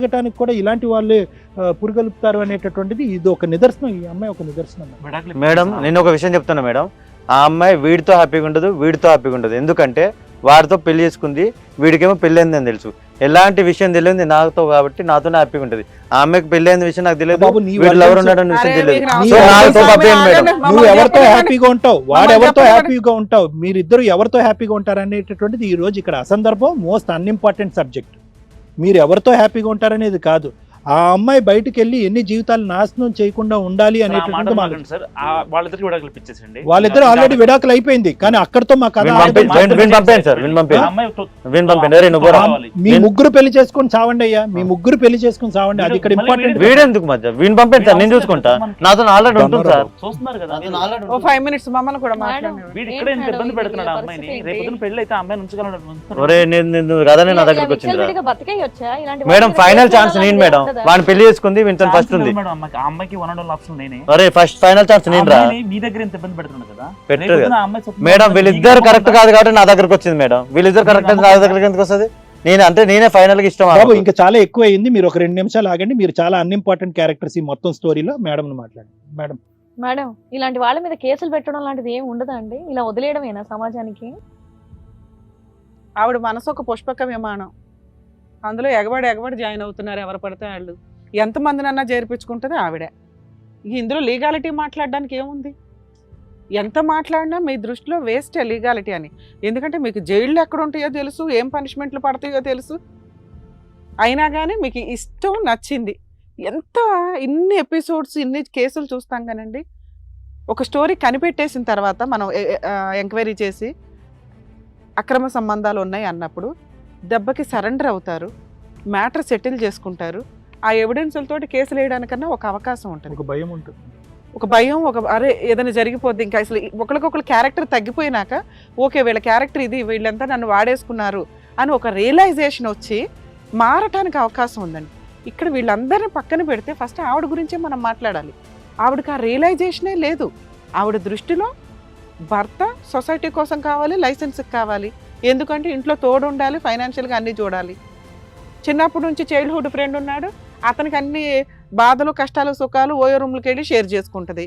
జరగటానికి కూడా ఇలాంటి వాళ్ళే పురుగలుపుతారు అనేటటువంటిది ఇది ఒక నిదర్శనం. ఈ అమ్మాయి ఒక నిదర్శనం. మేడం నేను ఒక విషయం చెప్తున్నా మేడం, ఆ అమ్మాయి వీడితో హ్యాపీగా ఉండదు, వీడితో హ్యాపీగా ఉండదు. ఎందుకంటే వాడితో పెళ్లి చేసుకుంది, వీడికేమో పెళ్లి అయిందని తెలుసు. ఎలాంటి విషయం తెలియదు నాతో, కాబట్టి నాతోనే హ్యాపీగా ఉంటుంది. ఆ అమ్మాయికి పెళ్లి అయిన విషయం నాకు తెలియదు, వీళ్ళు ఎవరు ఉన్నాడని విషయం తెలియదు. నువ్వు ఎవరితో హ్యాపీగా ఉంటావు, వాడెవరితో హ్యాపీగా ఉంటావు, మీరిద్దరు ఎవరితో హ్యాపీగా ఉంటారు అనేటటువంటిది ఈ రోజు ఇక్కడ అసందర్భం. Most unimportant subject. మీరు ఎవరితో హ్యాపీగా ఉంటారనేది కాదు, ఆ అమ్మాయి బయటకు వెళ్ళి ఎన్ని జీవితాలు నాశనం చేయకుండా ఉండాలి అనేటటువంటి వాళ్ళిద్దరు ఆల్రెడీ విడాకులు అయిపోయింది. కానీ అక్కడతో మా కథ మీ ముగ్గురు పెళ్లి చేసుకుని చావండి అయ్యా, మీ ముగ్గురు పెళ్లి చేసుకుని చావండి. అది ఇక్కడ ఇంపార్టెంట్. వీడెందుకు మధ్య వీడిని పంపండి సార్, నేను చూసుకుంటా. నాతో ఆల్రెడీ ఉంటుంది సార్. నా దగ్గరకు వచ్చింది మేడం. ఫైనల్ ఛాన్స్ నేను మేడం, వాడిని పెళ్లి చేసుకుంది, వీళ్ళతో ఫస్ట్ ఉంది. అరే ఫస్ట్ ఫైనల్ ఛాన్స్ నేను రా. మేడం వీళ్ళిద్దరు కరెక్ట్ కాదు కాబట్టి నా దగ్గరకు వచ్చింది మేడం. వీళ్ళిద్దరు కరెక్ట్ అయితే నా దగ్గరకు ఎందుకు వస్తుంది? నేనే ఫైనల్ గా ఇష్టం. బాబు ఇంకా చాలా ఎక్కువ అయింది, మీరు ఒక 2 నిమిషాలు ఆగండి. మీరు చాలా అన్ఇంపార్టెంట్ క్యారెక్టర్స్ ఈ మొత్తం స్టోరీలో. మేడం మాట్లాడండి. మేడం ఇలాంటి వాళ్ళ మీద కేసులు పెట్టడం లాంటిది ఏమి ఉండదా అండి? ఇలా వదిలేయడమేనా సమాజానికి? ఆవిడ మనసు ఒక పుష్పక విమానం, అందులో ఎగబడి జాయిన్ అవుతున్నారు ఎవరు పడితే వాళ్ళు. ఎంతమందినన్నా చేర్పించుకుంటుంది ఆవిడ. ఇందులో లీగాలిటీ మాట్లాడడానికి ఏముంది? ఎంత మాట్లాడినా మీ దృష్టిలో వేస్టే లీగాలిటీ అని. ఎందుకంటే మీకు జైళ్ళు ఎక్కడ ఉంటాయో తెలుసు, ఏం పనిష్మెంట్లు పడతాయో తెలుసు. అయినా కానీ మీకు ఇష్టం నచ్చింది. ఇన్ని ఎపిసోడ్స్ ఇన్ని కేసులు చూస్తాం కానండి, ఒక స్టోరీ కనిపెట్టేసిన తర్వాత మనం ఎంక్వైరీ చేసి అక్రమ సంబంధాలు ఉన్నాయి అన్నప్పుడు దెబ్బకి సరెండర్ అవుతారు, మ్యాటర్ సెటిల్ చేసుకుంటారు. ఆ ఎవిడెన్స్లతోటి కేసులు వేయడానికన్నా ఒక అవకాశం ఉంటుంది, ఒక భయం ఉంటుంది. ఒక భయం, అరే ఏదైనా జరిగిపోద్ది. ఇంకా అసలు ఒకరికొకరు క్యారెక్టర్ తగ్గిపోయినాక ఓకే వీళ్ళ క్యారెక్టర్ ఇది, వీళ్ళంతా నన్ను వాడేసుకున్నారు అని ఒక రియలైజేషన్ వచ్చి మారటానికి అవకాశం ఉందండి. ఇక్కడ వీళ్ళందరినీ పక్కన పెడితే ఫస్ట్ ఆవిడ గురించే మనం మాట్లాడాలి. ఆవిడకి ఆ రియలైజేషనే లేదు. ఆవిడ దృష్టిలో భర్త సొసైటీ కోసం కావాలి, లైసెన్స్కి కావాలి. ఎందుకంటే ఇంట్లో తోడు ఉండాలి, ఫైనాన్షియల్గా అన్నీ చూడాలి. చిన్నప్పటి నుంచి చైల్డ్హుడ్ ఫ్రెండ్ ఉన్నాడు, అతనికి అన్ని బాధలు కష్టాలు సుఖాలు ఓయో రూమ్లకి వెళ్ళి షేర్ చేసుకుంటుంది.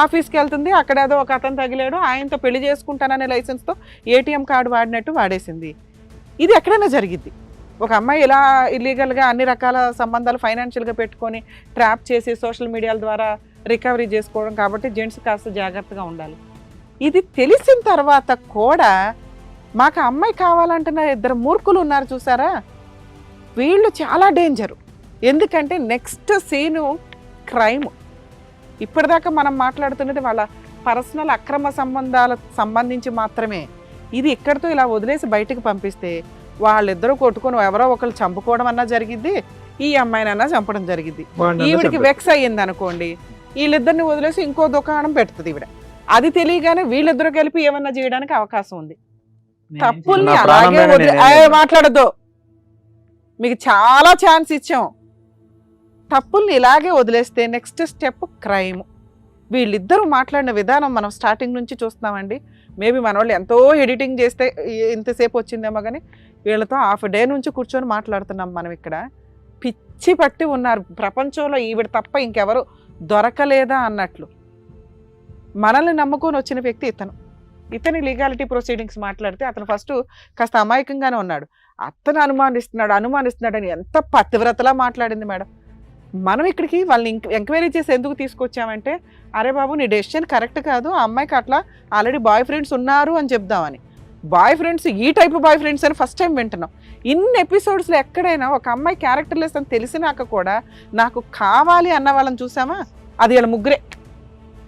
ఆఫీస్కి వెళ్తుంది, అక్కడ ఏదో ఒక అతను తగిలాడు, ఆయనతో పెళ్లి చేసుకుంటాననే లైసెన్స్తో ఏటీఎం కార్డు వాడినట్టు వాడేసింది. ఇది ఎక్కడైనా జరిగిద్ది. ఒక అమ్మాయి ఇలా ఇల్లీగల్గా అన్ని రకాల సంబంధాలు ఫైనాన్షియల్గా పెట్టుకొని ట్రాప్ చేసి సోషల్ మీడియాల ద్వారా రికవరీ చేసుకోవడం. కాబట్టి జెంట్స్ కాస్త జాగ్రత్తగా ఉండాలి. ఇది తెలిసిన తర్వాత కూడా మాకు అమ్మాయి కావాలంటున్న 2 మూర్ఖులు ఉన్నారు చూసారా, వీళ్ళు చాలా డేంజరు. ఎందుకంటే నెక్స్ట్ సీను క్రైమ్. ఇప్పటిదాకా మనం మాట్లాడుతున్నది వాళ్ళ పర్సనల్ అక్రమ సంబంధాలకు సంబంధించి మాత్రమే. ఇది ఇక్కడితో ఇలా వదిలేసి బయటకు పంపిస్తే వాళ్ళిద్దరూ కొట్టుకొని ఎవరో ఒకరు చంపుకోవడం అన్నా జరిగిద్ది, ఈ అమ్మాయినన్నా చంపడం జరిగిద్ది. ఈవిడికి వెక్స్ అయ్యింది అనుకోండి, వీళ్ళిద్దరిని వదిలేసి ఇంకో దుకాణం పెడుతుంది ఈవిడ. అది తెలియగానే వీళ్ళిద్దరూ కలిపి ఏమన్నా చేయడానికి అవకాశం ఉంది. తప్పుల్ని అలాగే మాట్లాడద్దు, మీకు చాలా ఛాన్స్ ఇచ్చాం. తప్పుల్ని ఇలాగే వదిలేస్తే నెక్స్ట్ స్టెప్ క్రైమ్. వీళ్ళిద్దరూ మాట్లాడిన విధానం మనం స్టార్టింగ్ నుంచి చూస్తున్నామండి. మేబీ మన వాళ్ళు ఎంతో ఎడిటింగ్ చేస్తే ఇంతసేపు వచ్చిందేమో, కానీ వీళ్ళతో హాఫ్ డే నుంచి కూర్చొని మాట్లాడుతున్నాం మనం. ఇక్కడ పిచ్చి పట్టి ఉన్నారు. ప్రపంచంలో ఈవిడ తప్ప ఇంకెవరు దొరకలేదా అన్నట్లు మనల్ని నమ్ముకొని వచ్చిన వ్యక్తి ఇతని లీగాలిటీ ప్రొసీడింగ్స్ మాట్లాడితే అతను ఫస్ట్ కాస్త అమాయకంగానే ఉన్నాడు. అతను అనుమానిస్తున్నాడు అని ఎంత పతివ్రతలా మాట్లాడింది మేడం. మనం ఇక్కడికి వాళ్ళని ఎంక్వైరీ చేసి ఎందుకు తీసుకొచ్చామంటే, అరే బాబు నీ డెసిషన్ కరెక్ట్ కాదు, ఆ అమ్మాయికి అట్లా ఆల్రెడీ బాయ్ ఫ్రెండ్స్ ఉన్నారు అని చెప్దామని. బాయ్ ఫ్రెండ్స్, ఈ టైప్ బాయ్ ఫ్రెండ్స్ అని ఫస్ట్ టైం వింటున్నాం. ఇన్ని ఎపిసోడ్స్లో ఎక్కడైనా ఒక అమ్మాయి క్యారెక్టర్లెస్ అని తెలిసినాక కూడా నాకు కావాలి అన్న వాళ్ళని చూసామా? అది వీళ్ళ ముగ్గురే.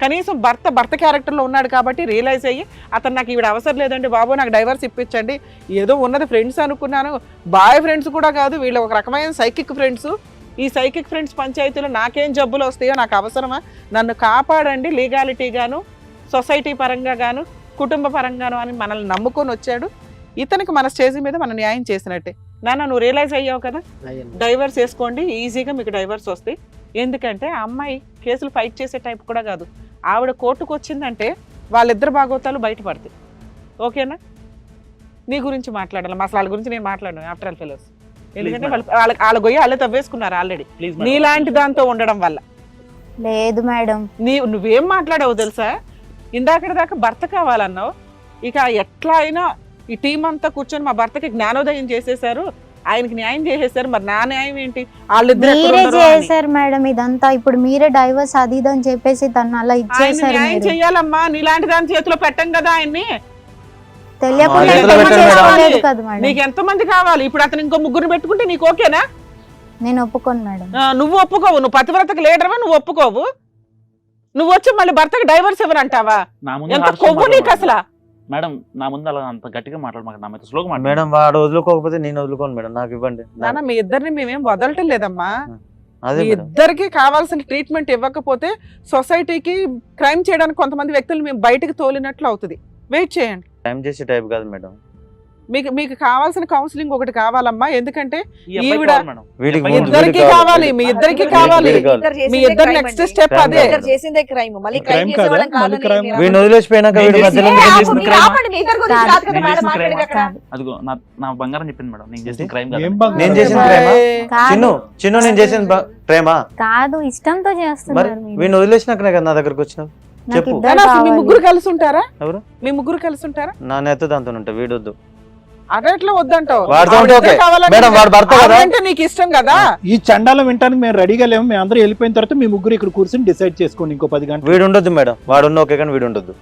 కనీసం భర్త క్యారెక్టర్లో ఉన్నాడు కాబట్టి రియలైజ్ అయ్యి అతను నాకు ఈవిడ అవసరం లేదండి బాబు, నాకు డైవర్స్ ఇప్పించండి, ఏదో ఉన్నది ఫ్రెండ్స్ అనుకున్నాను, బాయ్ ఫ్రెండ్స్ కూడా కాదు, వీళ్ళు ఒక రకమైన సైకిక్ ఫ్రెండ్స్. ఈ సైకిక్ ఫ్రెండ్స్ పంచాయతీలో నాకేం జబ్బులు వస్తాయో, నాకు అవసరమా, నన్ను కాపాడండి లీగాలిటీగాను, సొసైటీ పరంగా గాను, కుటుంబ పరంగాను అని మనల్ని నమ్ముకొని వచ్చాడు. ఇతనికి మన స్టేజ్ మీద మనం న్యాయం చేసినట్టే. నువ్వు రియలైజ్ అయ్యావు కదా, డైవర్స్ వేసుకోండి, ఈజీగా మీకు డైవర్స్ వస్తాయి. ఎందుకంటే ఆ అమ్మాయి కేసులు ఫైట్ చేసే టైప్ కూడా కాదు. ఆవిడ కోర్టుకు వచ్చిందంటే వాళ్ళిద్దరు భాగవతాలు బయటపడతాయి. ఓకేనా? నీ గురించి మాట్లాడాలి, అసలు వాళ్ళ గురించి నేను మాట్లాడను. ఆఫ్టర్ ఆల్ ఫెలోస్ ఎందుకంటే వాళ్ళ గొయ్యి వాళ్ళే తవ్వేసుకున్నారు ఆల్రెడీ నీలాంటి దాంతో ఉండడం వల్ల. లేదు మేడం. నువ్వేం మాట్లాడావు తెలుసా, ఇందాకటి దాకా భర్త కావాలన్నావు, ఇక ఎట్లా అయినా ఈ టీం అంతా కూర్చొని మా భర్తకి జ్ఞానోదయం చేసేసారు, ఆయనకి న్యాయం చేసేసారు, మరి నా న్యాయం ఏంటి, మీరే చేశారు మేడం ఇదంతా. ఇప్పుడు మీరే డైవర్స్ అది ఇది అని చెప్పేసి తను అలా ఇచ్చేసారు. న్యాయం చెయ్యాలమ్మా, నీలాంటి దాని చేతిలో పెట్టం కదా ఆయన్ని. తెలియకుండా నీకు ఎంత మంది కావాలి ఇప్పుడు, అతను ఇంకో ముగ్గురు పెట్టుకుంటే నీకు ఓకేనా? నేను ఒప్పుకోను మేడం. నువ్వు ఒప్పుకోవు, నువ్వు పతివ్రతకు లీడర్వా, నువ్వు ఒప్పుకోవు. నువ్వు వచ్చి మళ్ళీ భర్తకి డైవర్స్ ఎవరంటావా? ఎంత కొవ్వు నీకు అసలు. మేడం నా ముందు అలా అంత గట్టిగా మాట్లాడమాక, నా మీద స్లోగా మాట్లాడు. మేడం వాడు వదులుకోకపోతే నేను వదులుకోను మేడం, నాకు ఇవ్వండి. నాన్న మీ ఇద్దరిని మేమేం వదలటం లేదమ్మా, అదే మీ ఇద్దరికి కావాల్సిన ట్రీట్మెంట్ ఇవ్వకపోతే సొసైటీకి క్రైమ్ చేయడానికి కొంతమంది వ్యక్తులు మేము బయటకు తోలినట్లు అవుతుంది. వెయిట్ చేయండి. టైం చేసే టైప్ కాదు మేడం. మీకు కావాల్సిన కౌన్సిలింగ్ ఒకటి కావాలమ్మా, ఎందుకంటే ఈ అబ్బాయి ఈవిడ కావాలి మేడం. వీడికి ఇద్దరికి కావాలి, మీ ఇద్దరికి కావాలి. మీ ఇద్దరు నెక్స్ట్ స్టెప్ అదే. చేసిందే క్రైమ్, మళ్ళీ Crime క్రైమ్ కాదా? చేసేవాళ్ళం మళ్ళీ కాదని crime. మీరు వీడిని వదిలేసిపోయినాక వీడి మధ్యలో నేను ఎందుకు చేసిన మీరు crime. ఆపండి, మీ ఇద్దరి గురించి కాదు. కాదు కదా నేను మేడం చేసిన మాట్లాడేది crime. అక్కడ. అదిగో నా బంగారం చెప్పింది మేడం, నేను చేసిన క్రైమ్ ఏం కాదు. బంగారం? నేను చేసిన ప్రేమ చిన్ను చిన్ను నేను చేసిన ప్రేమ కాదు, ఇష్టంతో మరి చేస్తున్నారు మీరు. వీడిని వదిలేసినాకనే కదా నా దగ్గరకు వచ్చినావు. నాకు చెప్పు. ఇద్దరు అసలు మీ కావాలి. ముగ్గురు కలిసి ఉంటారా? ఎవరు? మీ ముగ్గురు కలిసి ఉంటారా? నా నెత్త దాంతో ఉంటా, వీడొద్దు. అదెట్లా వద్దంటావు? వాడితో ఉంటే ఓకే. మేడం వాడు భర్త కదా. అంటే నీకు ఇష్టం కదా. ఈ చండాలం వింటానికి మేము రెడీగా లేము. మేము అందరూ వెళ్ళిపోయిన తర్వాత మీ ముగ్గురు ఇక్కడ కూర్చొని డిసైడ్ చేసుకోండి ఇంకో 10 గంటలు. వీడు ఉండొద్దు మేడం, వాడు ఉన్న ఓకే కానీ వీడు ఉండొద్దు.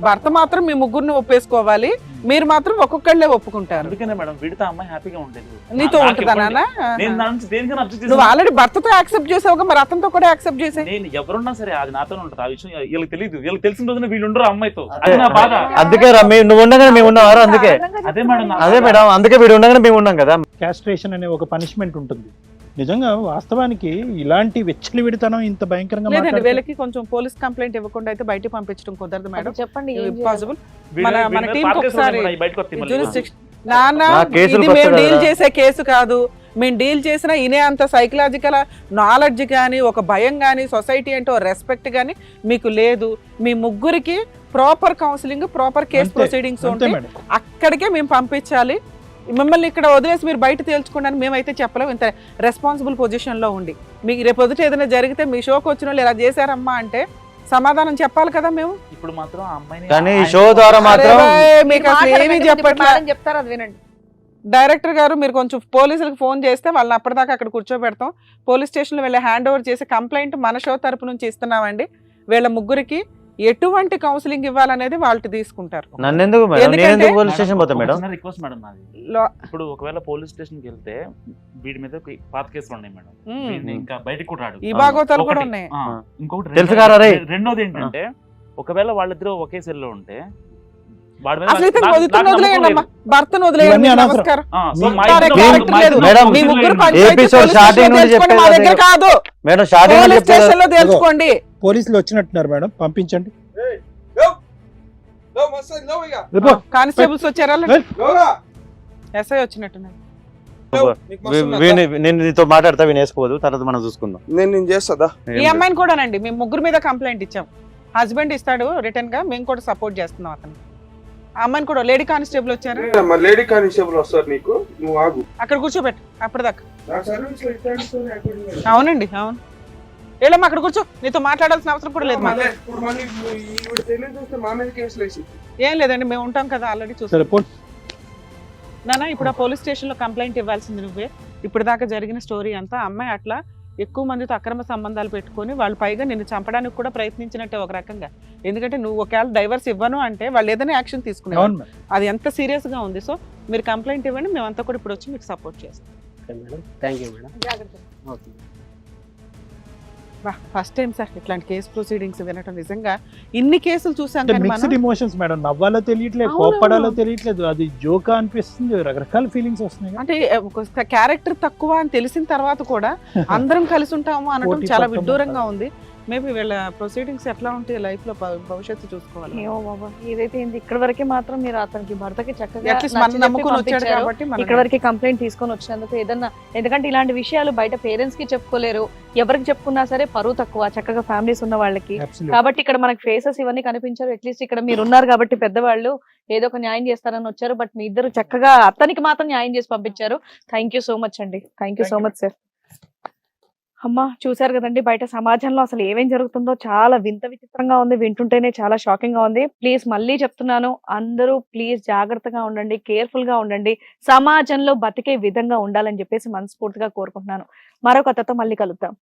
భర్త మాత్రం మీ ముగ్గురిని ఒప్పేసుకోవాలి, మీరు మాత్రం ఒక్కొక్కళ్ళే ఒప్పుకుంటారు. అందుకనే మేడం వీడితో అమ్మాయి హ్యాపీగా ఉంటుంది. నీతో ఉంటుందా నాన్న? నేను దాని నుంచి దేనికైనా అబ్జెక్ట్ నువ్వు చేస్తాను. ఆల్రెడీ భర్తతో యాక్సెప్ట్ చేసావుగా, మరి అతనితో కూడా యాక్సెప్ట్ చేసే. నేను ఎవరున్నా సరే అది నాతోనే ఉంటుంది. ఆ విషయం వీళ్ళకి తెలియదు, వీళ్ళకి తెలిసిన రోజున వీళ్ళు ఉండరు అమ్మాయితో. అది నా బాధ. అందుకే రా నువ్వు ఉండగానే మేము ఉన్నావారు. అందుకే అదే మేడం అదే మేడం అందుకే వీడు ఉండగానే మేము ఉన్నాం కదా. క్యాస్ట్రేషన్ అనే ఒక పనిష్మెంట్ ఉంటుంది. నిజంగా వాస్తవానికి ఇలాంటి వెచ్చలి విడతనం ఇంత భయంకరంగా లేదండి, మాట్లాడితే- వీళ్ళకి కొంచెం పోలీస్ కంప్లైంట్ ఇవ్వకుండా అయితే బయట పంపించడం కుదరదు మేడం. అది చెప్పండి ఏం చేయాలి? ఇంపాసిబుల్. వీళ్ళు- మన వీళ్ళు టీం పార్క్ ఒకసారి చేసుకొని బయటకు వస్తాయి మళ్ళీ. jurisdiction. నాన్న నా కేసులు ఇది మేము కొత్త డీల్ కదా. చేసే కేసు కాదు. మేము డీల్ చేసిన ఇనే అంత సైకలాజికల్ నాలెడ్జ్ కానీ, ఒక భయం కానీ, సొసైటీ అంటే రెస్పెక్ట్ కానీ మీకు లేదు. మీ ముగ్గురికి ప్రాపర్ కౌన్సిలింగ్, ప్రాపర్ కేసు అంతే, ప్రొసీడింగ్స్ అంతే ఉంటాయి. మేడం. అక్కడికే మేము పంపించాలి. మిమ్మల్ని ఇక్కడ వదిలేసి మీరు బయట తేల్చుకోండి మేమైతే చెప్పలేము. ఇంత రెస్పాన్సిబుల్ పొజిషన్ లో ఉండి మీకు రేపు పొద్దుట ఏదైనా జరిగితే మీ షోకి వచ్చిన వాళ్ళు ఇలా చేశారమ్మా అంటే సమాధానం చెప్పాలి కదా మేము. ఇప్పుడు మాత్రం ఆ అమ్మాయిని కానీ ఈ షో ద్వారా మాత్రం అరే బాయ్, మీకు అసలు ఏమీ మాట్లాడకండి, చెప్పట్లే. మేడం చెప్తారు అది వినండి. డైరెక్టర్ గారు మీరు కొంచెం పోలీసులకు ఫోన్ చేస్తే వాళ్ళని అప్పటిదాకా అక్కడ కూర్చోబెడతాం. పోలీస్ స్టేషన్లో వెళ్ళి హ్యాండ్ ఓవర్ చేసి కంప్లైంట్ మన షో తరపు నుంచి ఇస్తున్నామండి. వీళ్ళ ముగ్గురికి ఎటువంటి కౌన్సిలింగ్ ఇవ్వాలనేది వాళ్ళు తీసుకుంటారు. నన్ను ఎందుకు మేడం, నేను ఎందుకంటే- ఎందుకు పోలీస్ స్టేషన్ పోతా మేడం? రిక్వెస్ట్ మేడం నాది. లో- ఇప్పుడు ఒకవేళ పోలీస్ స్టేషన్ కి వెళ్తే వీడి మీద పాత కేసులు ఉన్నాయి మేడం. మ్మ్. వీడిని ఇంకా బయటికి కూడా రాడు. ఈ భాగవతాలు కూడా ఒకటి. ఉన్నాయి. ఆ, ఇంకొకటి తెలుసు కదా రే. రెండోది ఏంటంటే ఒకవేళ వాళ్ళిద్దరూ ఒకే సెల్ లో ఉంటే వాడి మీద అసలు ఇతను నాకు వదులుతున్న నమ్మకం వదిలేయండి అమ్మా, లేదు. భర్తను వదిలేయండి. ఇవన్నీ మీకు అనవసరం. నమస్కారం. ఆ, సో మా ఇంత ఇద్దరు- character మా లేదు. ఇద్దరు మేడం, మీ ముగ్గురు తెలిసిపోయింది. పంచాయతీ ఎపిసోడ్ పోలీస్ starting స్టేషన్లో నుండి తెలుసుకోండి, మా చెప్పేది దగ్గర అదే. కాదు. మేడం స్టార్టింగ్ పోలీస్ స్టేషన్ లో తెలుసుకోండి. పోలీసులు వచ్చినట్టున్నారు మేడం, పంపించండి. రేపు. కానిస్టేబుల్స్ వచ్చారా? ఏయ్. ఎస్ఐ వచ్చినట్టున్నారు. నేను నీతో మాట్లాడతా వినేసుకోవద్దు, తర్వాత మనం చూసుకుందాం. నేను చేస్తా. ఈ అమ్మాయిని కూడానండి మేము ముగ్గురు మీద కంప్లైంట్ ఇచ్చాం. హస్బెండ్ ఇస్తాడు రిటర్న్ గా, మేము కూడా సపోర్ట్ చేస్తున్నాం అతను. ఆ అమ్మాయిని కూడా లేడీ కానిస్టేబుల్ వచ్చారు. లేడీ కానిస్టేబుల్ వస్తారు నీకు, నువ్వు ఆగు. అక్కడ కూర్చోబెట్టు అప్పటిదాకా. నా సర్వీస్ లో ఇట్లాంటితోనే అయిపోయింది. అవునండి అవును. ఏలమ్మా అక్కడ కూర్చో, నీతో మాట్లాడాల్సిన అవసరం కూడా లేదు మాకు. ఇప్పుడు మళ్ళీ ఈవిడ తెలియదు చూస్తే మా మీద కేసులు వేసి. ఏం లేదండి, మేము ఉంటాం కదా ఆల్రెడీ చూస్తాం. సరే పో. నాన్న ఇప్పుడు ఆ పోలీస్ స్టేషన్ లో కంప్లైంట్ ఇవ్వాల్సింది నువ్వే. ఇప్పుడు దాకా జరిగిన స్టోరీ అంతా అమ్మాయి అట్లా ఎక్కువ మందితో అక్రమ సంబంధాలు పెట్టుకొని వాళ్ళు పైగా నిన్ను చంపడానికి కూడా ప్రయత్నించినట్టే ఒక రకంగా. ఎందుకంటే నువ్వు ఒకవేళ డైవర్స్ ఇవ్వను అంటే వాళ్ళు ఏదైనా యాక్షన్ తీసుకునేవారు. అవును మేడం. అది ఎంత సీరియస్ గా ఉంది. సో మీరు కంప్లైంట్ ఇవ్వండి, మేమంతా కూడా ఇప్పుడు వచ్చి మీకు సపోర్ట్ చేస్తాం. Thank you madam. జాగ్రత్త. ఓకే. ఫస్ట్ టైం సార్ ఇట్లాంటి కేసు ప్రొసీడింగ్స్ వినటం. నిజంగా ఇన్ని కేసులు చూసాం అంటే కానీ మిక్స్డ్ మనం ఇమోషన్స్ మేడం. నవ్వాలో తెలియట్లేదు, అవును. కోప్పడాలో తెలియట్లేదు, అది జోకా అనిపిస్తుంది, రకరకాల ఫీలింగ్స్ వస్తున్నాయి. అంటే క్యారెక్టర్ తక్కువ అని తెలిసిన తర్వాత కూడా అందరం కలిసి ఉంటాము అనడం పోటీ చాలా పడటం విడ్డూరంగా కాదు. ఉంది. మేబీ వీళ్ళ ప్రొసీడింగ్స్ ఎట్లా ఉంటాయి లైఫ్ లో భవిష్యత్తు చూసుకోవాలి. ఏమో బాబా, ఏదైతే ఏంది ఇక్కడ వరకే మాత్రం మీరు అతనికి భర్తకి చక్కగా అట్లీస్ట్ మన నచ్చజెప్పి నమ్ముకుని వచ్చాడు పంపించారు. కాబట్టి మనం ఇక్కడ వరకు కంప్లైంట్ తీసుకొని వచ్చినందుకు ఏదన్నా, ఎందుకంటే ఇలాంటి విషయాలు బయట పేరెంట్స్ కి చెప్పుకోలేరు, ఎవరికి చెప్పుకున్నా సరే పరువు తక్కువ, చక్కగా ఫ్యామిలీస్ ఉన్న వాళ్ళకి. Absolutely. కాబట్టి ఇక్కడ మనకి ఫేసెస్ ఇవన్నీ కనిపించారు. అట్లీస్ట్ ఇక్కడ మీరు ఉన్నారు కాబట్టి పెద్దవాళ్ళు ఏదో ఒక న్యాయం చేస్తారని వచ్చారు. బట్ మీ ఇద్దరు చక్కగా అతనికి మాత్రం న్యాయం చేసి పంపించారు. థ్యాంక్ యూ సో మచ్ అండి. Thank you so much sir. అమ్మా చూసారు కదండి, బయట సమాజంలో అసలు ఏమేం జరుగుతుందో చాలా వింత విచిత్రంగా ఉంది. వింటుంటేనే చాలా షాకింగ్ గా ఉంది. ప్లీజ్ మళ్ళీ చెప్తున్నాను, అందరూ ప్లీజ్ జాగ్రత్తగా ఉండండి, కేర్ఫుల్ గా ఉండండి, సమాజంలో బతికే విధంగా ఉండాలని చెప్పేసి మనస్ఫూర్తిగా కోరుకుంటున్నాను. మరో కథతో మళ్ళీ కలుద్దాం.